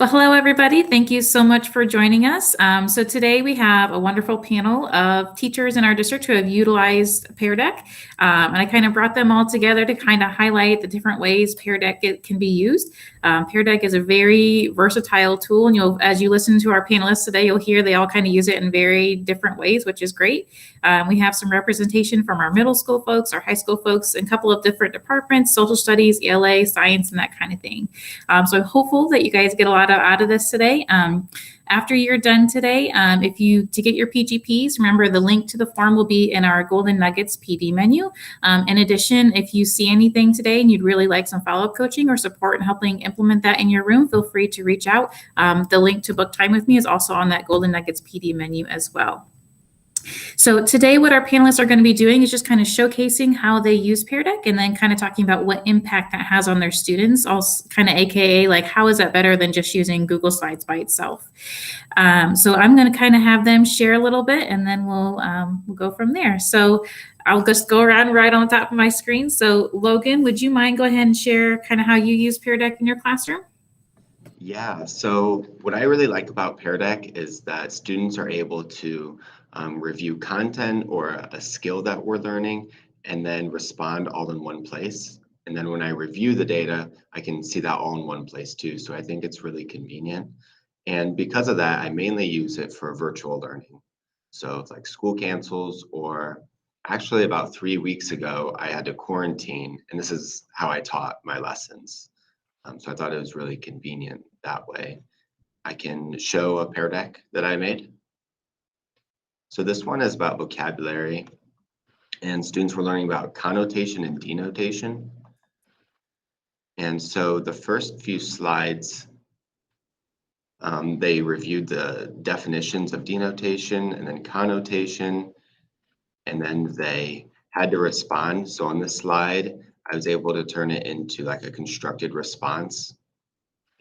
Well, hello, everybody. Thank you so much for joining us. So today we have a wonderful panel of teachers in our district who have utilized PearDeck. And I kind of brought them all together to kind of highlight the different ways PearDeck can be used. PearDeck is a very versatile tool, and as you listen to our panelists today, you'll hear they all kind of use it in very different ways, which is great. We have some representation from our middle school folks, our high school folks, and a couple of different departments, social studies, ELA, science, and that kind of thing. So I'm hopeful that you guys get a lot out of this today. After you're done today, to get your PGPs, remember the link to the form will be in our Golden Nuggets PD menu. In addition, if you see anything today and you'd really like some follow-up coaching or support in helping implement that in your room, feel free to reach out. The link to book time with me is also on that Golden Nuggets PD menu as well. So today what our panelists are going to be doing is just kind of showcasing how they use PearDeck and then kind of talking about what impact that has on their students, also kind of AKA like how is that better than just using Google Slides by itself. So I'm going to kind of have them share a little bit and then we'll go from there. So I'll just go around right on the top of my screen. So Logan, would you mind go ahead and share kind of how you use PearDeck in your classroom? Yeah, so what I really like about PearDeck is that students are able to review content or a skill that we're learning and then respond all in one place. And then when I review the data, I can see that all in one place too. So I think it's really convenient. And because of that, I mainly use it for virtual learning. So it's like school cancels, or actually about 3 weeks ago, I had to quarantine, and this is how I taught my lessons. So I thought it was really convenient that way. I can show a PearDeck that I made. So this one is about vocabulary, and students were learning about connotation and denotation. And so the first few slides, they reviewed the definitions of denotation and then connotation, and then they had to respond. So on this slide, I was able to turn it into like a constructed response.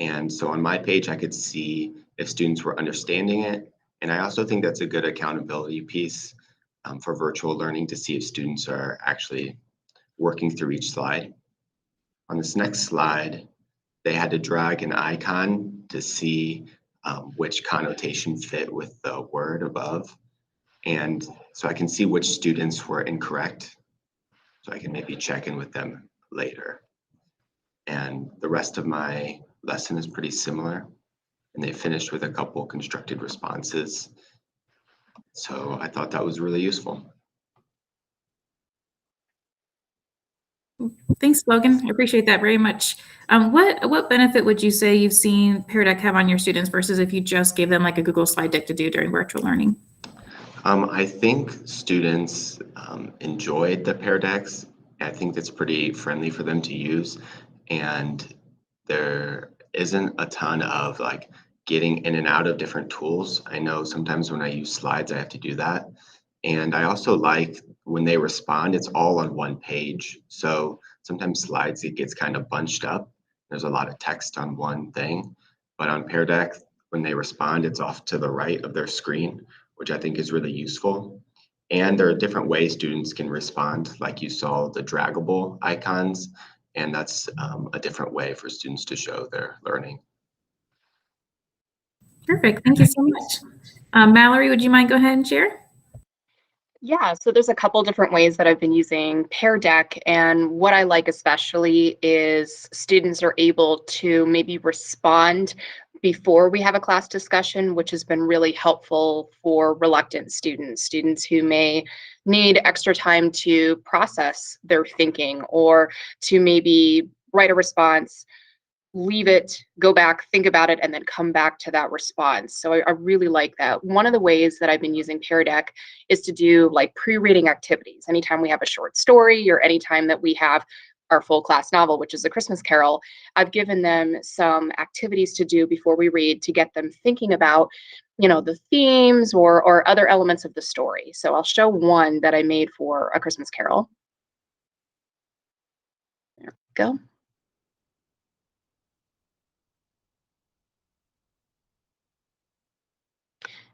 And so on my page, I could see if students were understanding it. And I also think that's a good accountability piece for virtual learning to see if students are actually working through each slide. On this next slide, they had to drag an icon to see which connotation fit with the word above. And so I can see which students were incorrect. So I can maybe check in with them later. And the rest of my lesson is pretty similar. And they finished with a couple constructed responses. So I thought that was really useful. Thanks, Logan. I appreciate that very much. What benefit would you say you've seen PearDeck have on your students versus if you just gave them like a Google slide deck to do during virtual learning? I think students enjoyed the PearDecks. I think it's pretty friendly for them to use. And there isn't a ton of like getting in and out of different tools. I know sometimes when I use slides, I have to do that. And I also like when they respond, it's all on one page. So sometimes slides, it gets kind of bunched up. There's a lot of text on one thing. But on PearDeck, when they respond, it's off to the right of their screen, which I think is really useful. And there are different ways students can respond, like you saw the draggable icons, and that's a different way for students to show their learning. Perfect. Thank you so much. Mallory, would you mind go ahead and share? Yeah, so there's a couple different ways that I've been using PearDeck, and what I like especially is students are able to maybe respond before we have a class discussion, which has been really helpful for reluctant students who may need extra time to process their thinking or to maybe write a response, leave it, go back, think about it, and then come back to that response. So I really like that. One of the ways that I've been using PearDeck is to do like pre-reading activities. Anytime we have a short story or anytime that we have our full class novel, which is A Christmas Carol, I've given them some activities to do before we read to get them thinking about, the themes or other elements of the story. So I'll show one that I made for A Christmas Carol. There we go.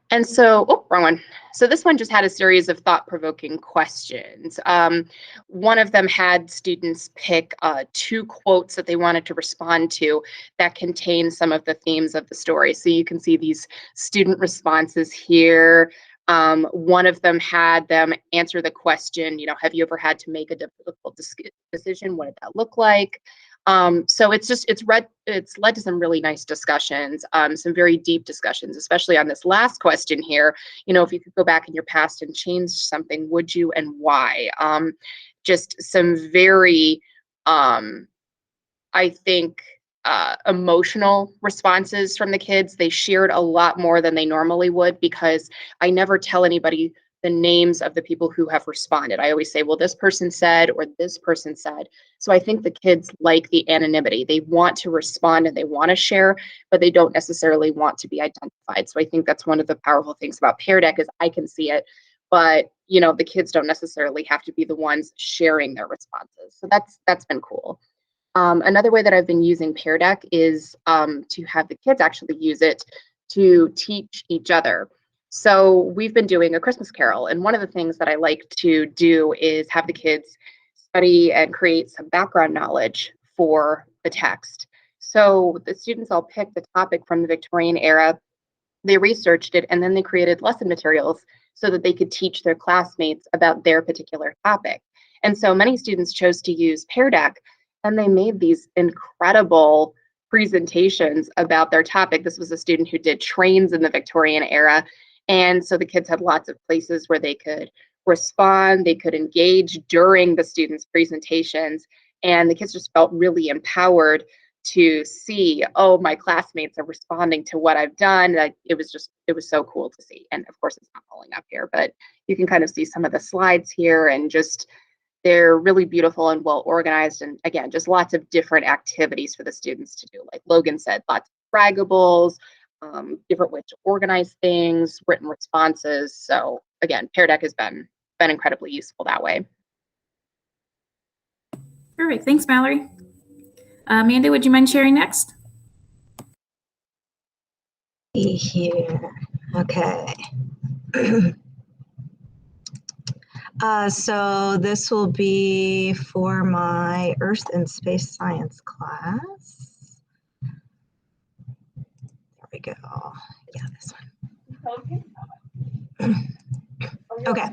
And so, oh, wrong one. So this one just had a series of thought-provoking questions. One of them had students pick 2 quotes that they wanted to respond to that contain some of the themes of the story. So you can see these student responses here. One of them had them answer the question, have you ever had to make a difficult decision? What did that look like? So it's led to some really nice discussions, some very deep discussions, especially on this last question here. If you could go back in your past and change something, would you, and why? Just some very, I think, emotional responses from the kids. They shared a lot more than they normally would, because I never tell anybody the names of the people who have responded. I always say, well, this person said, or this person said. So I think the kids like the anonymity. They want to respond and they want to share, but they don't necessarily want to be identified. So I think that's one of the powerful things about PearDeck is I can see it, but the kids don't necessarily have to be the ones sharing their responses. So that's been cool. Another way that I've been using PearDeck is to have the kids actually use it to teach each other. So we've been doing a Christmas Carol, and one of the things that I like to do is have the kids study and create some background knowledge for the text. So the students all picked the topic from the Victorian era, they researched it, and then they created lesson materials so that they could teach their classmates about their particular topic. And so many students chose to use PearDeck, and they made these incredible presentations about their topic. This was a student who did trains in the Victorian era. And so the kids had lots of places where they could respond, they could engage during the students' presentations, and the kids just felt really empowered to see, oh, my classmates are responding to what I've done. Like, it was so cool to see. And of course, it's not falling up here, but you can kind of see some of the slides here, and just they're really beautiful and well organized. And again, just lots of different activities for the students to do. Like Logan said, lots of braggables, different ways to organize things, written responses. So again, PearDeck has been incredibly useful that way. Perfect. Thanks, Mallory. Amanda, would you mind sharing next? Here. Okay. So this will be for my Earth and Space Science class. There we go. Yeah, this one. Okay.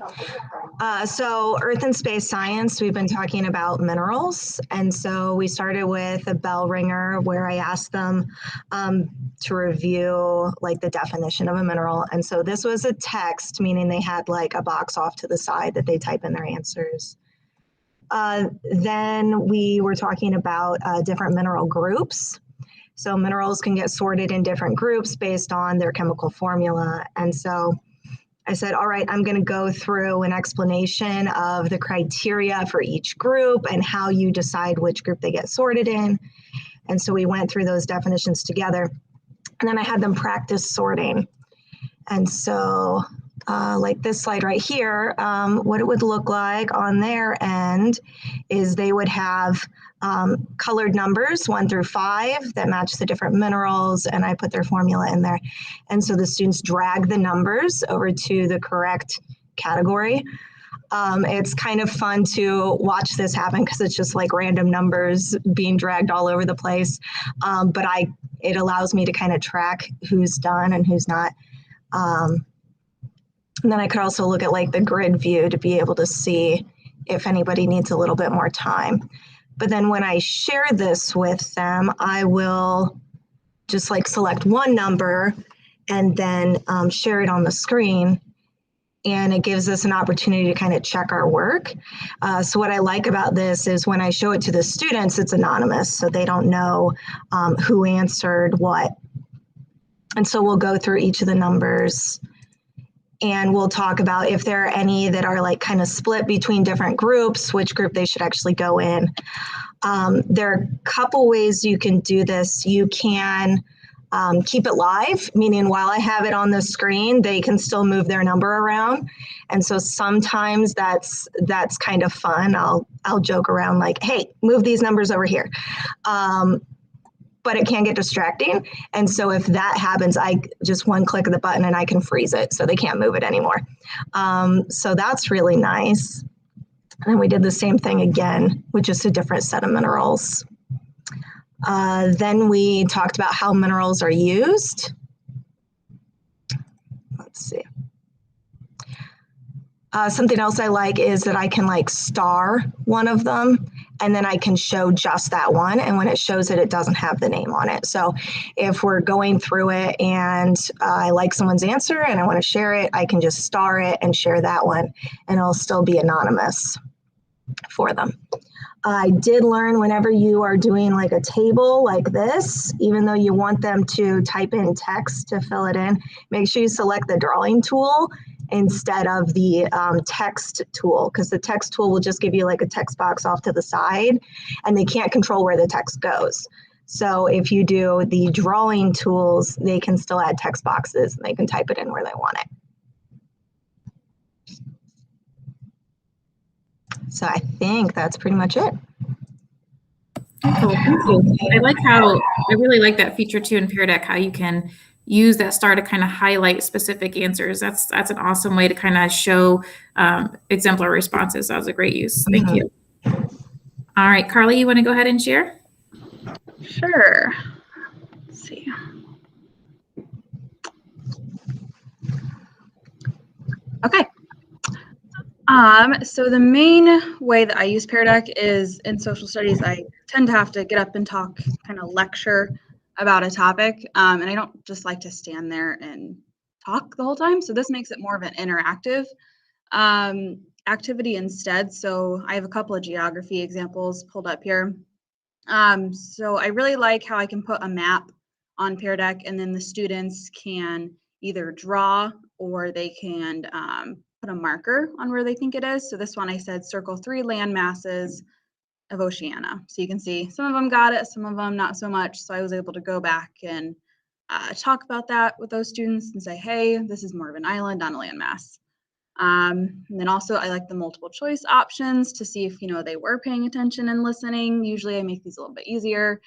So Earth and Space Science, we've been talking about minerals. And so we started with a bell ringer where I asked them to review like the definition of a mineral. And so this was a text, meaning they had like a box off to the side that they type in their answers. Then we were talking about different mineral groups. So minerals can get sorted in different groups based on their chemical formula. And so I said, all right, I'm going to go through an explanation of the criteria for each group and how you decide which group they get sorted in. And so we went through those definitions together. And then I had them practice sorting. And so like this slide right here, what it would look like on their end is they would have colored numbers 1 through 5 that match the different minerals, and I put their formula in there. And so the students drag the numbers over to the correct category. It's kind of fun to watch this happen because it's just like random numbers being dragged all over the place. But it allows me to kind of track who's done and who's not. And then I could also look at like the grid view to be able to see if anybody needs a little bit more time. But then when I share this with them, I will just like select one number and then share it on the screen. And it gives us an opportunity to kind of check our work. So what I like about this is when I show it to the students, it's anonymous. So they don't know who answered what. And so we'll go through each of the numbers. And we'll talk about if there are any that are like kind of split between different groups, which group they should actually go in. There are a couple ways you can do this. You can keep it live, meaning while I have it on the screen, they can still move their number around. And so sometimes that's kind of fun. I'll joke around like, hey, move these numbers over here. but it can get distracting. And so if that happens, I just one click of the button and I can freeze it so they can't move it anymore. So that's really nice. And then we did the same thing again with just a different set of minerals. Then we talked about how minerals are used. Let's see. Something else I like is that I can like star one of them and then I can show just that one. And when it shows it, it doesn't have the name on it. So if we're going through it and I like someone's answer and I want to share it, I can just star it and share that one and it'll still be anonymous for them. I did learn whenever you are doing like a table like this, even though you want them to type in text to fill it in, make sure you select the drawing tool instead of the text tool, because the text tool will just give you like a text box off to the side and they can't control where the text goes. So if you do the drawing tools, they can still add text boxes and they can type it in where they want it. So I think that's pretty much it. Cool, thank you. I really like that feature too in PearDeck, how you can use that star to kind of highlight specific answers. That's an awesome way to kind of show exemplar responses. That was a great use. Thank you. All right, Carly, you want to go ahead and share? Sure. Let's see. Okay. So the main way that I use PearDeck is in social studies. I tend to have to get up and talk, kind of lecture about a topic, and I don't just like to stand there and talk the whole time. So this makes it more of an interactive activity instead. So I have a couple of geography examples pulled up here. So I really like how I can put a map on PearDeck and then the students can either draw or they can put a marker on where they think it is. So this one I said circle 3 land masses of Oceania. So you can see some of them got it, some of them not so much. So I was able to go back and talk about that with those students and say, hey, this is more of an island, not a landmass. And then also I like the multiple choice options to see if, they were paying attention and listening. Usually I make these a little bit easier.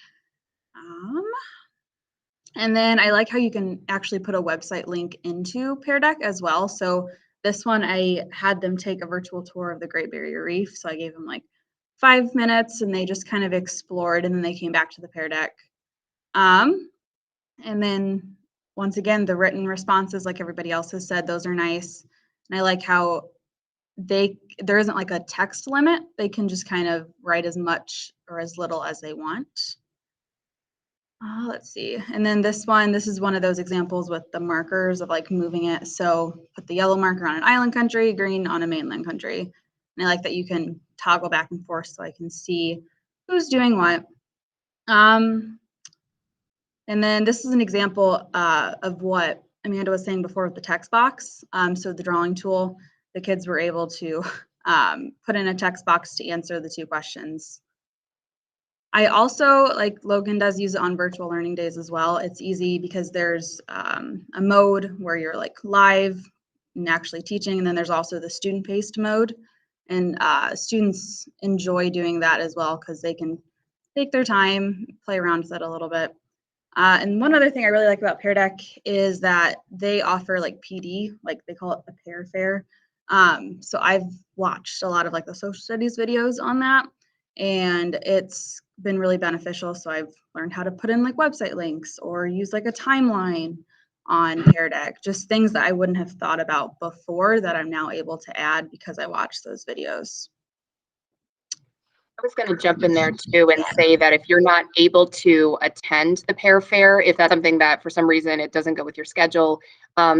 And then I like how you can actually put a website link into PearDeck as well. So this one, I had them take a virtual tour of the Great Barrier Reef. So I gave them like 5 minutes and they just kind of explored and then they came back to the PearDeck. And then once again, the written responses, like everybody else has said, those are nice. And I like how there isn't like a text limit. They can just kind of write as much or as little as they want. Let's see. And then this is one of those examples with the markers of like moving it. So put the yellow marker on an island country, green on a mainland country. And I like that you can toggle back and forth so I can see who's doing what. And then this is an example of what Amanda was saying before with the text box. So the drawing tool, the kids were able to put in a text box to answer the 2 questions. I also, like Logan does, use it on virtual learning days as well. It's easy because there's a mode where you're like live and actually teaching, and then there's also the student-paced mode. And students enjoy doing that as well because they can take their time, play around with it a little bit. And one other thing I really like about PearDeck is that they offer like PD, like they call it the Pear Fair. So I've watched a lot of like the social studies videos on that, and it's been really beneficial. So I've learned how to put in like website links or use like a timeline on PearDeck, just things that I wouldn't have thought about before that I'm now able to add because I watched those videos. I was going to jump in there too and say that if you're not able to attend the Pear Fair, if that's something that for some reason it doesn't go with your schedule,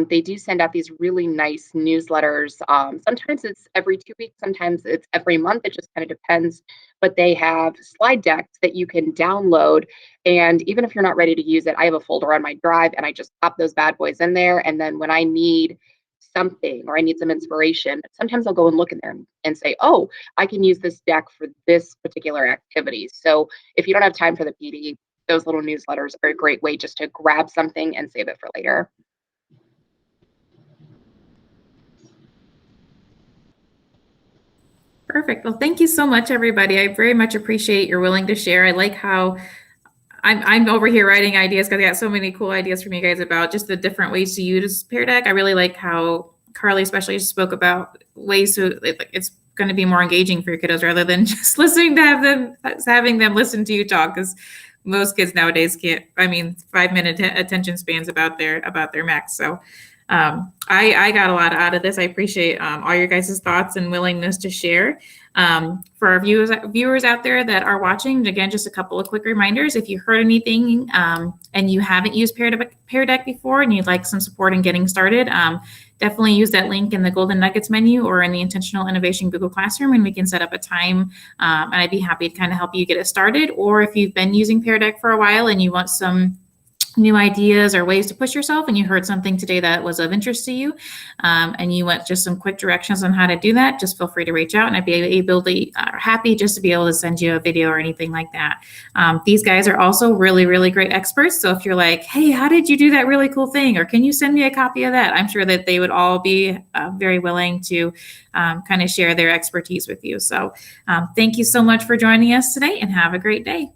they do send out these really nice newsletters. Sometimes it's every 2 weeks, sometimes it's every month. It just kind of depends. But they have slide decks that you can download. And even if you're not ready to use it, I have a folder on my drive and I just pop those bad boys in there. And then when I need something or I need some inspiration, sometimes I'll go and look in there and say, oh, I can use this deck for this particular activity. So if you don't have time for the PD, those little newsletters are a great way just to grab something and save it for later. Perfect. Well, thank you so much, everybody. I very much appreciate you're willing to share. I like how I'm over here writing ideas because I got so many cool ideas from you guys about just the different ways to use PearDeck. I really like how Carly especially spoke about ways to, it's going to be more engaging for your kiddos rather than just listening to having them listen to you talk, because most kids nowadays can't, 5-minute attention spans about their max. So I got a lot out of this. I appreciate all your guys' thoughts and willingness to share. For our viewers out there that are watching, again, just a couple of quick reminders. If you heard anything and you haven't used PearDeck before and you'd like some support in getting started, definitely use that link in the Golden Nuggets menu or in the Intentional Innovation Google Classroom, and we can set up a time, and I'd be happy to kind of help you get it started. Or if you've been using PearDeck for a while and you want some new ideas or ways to push yourself, and you heard something today that was of interest to you, and you want just some quick directions on how to do that, just feel free to reach out, and I'd be happy just to be able to send you a video or anything like that. These guys are also really, really great experts. So if you're like, hey, how did you do that really cool thing? Or can you send me a copy of that? I'm sure that they would all be very willing to kind of share their expertise with you. So thank you so much for joining us today, and have a great day.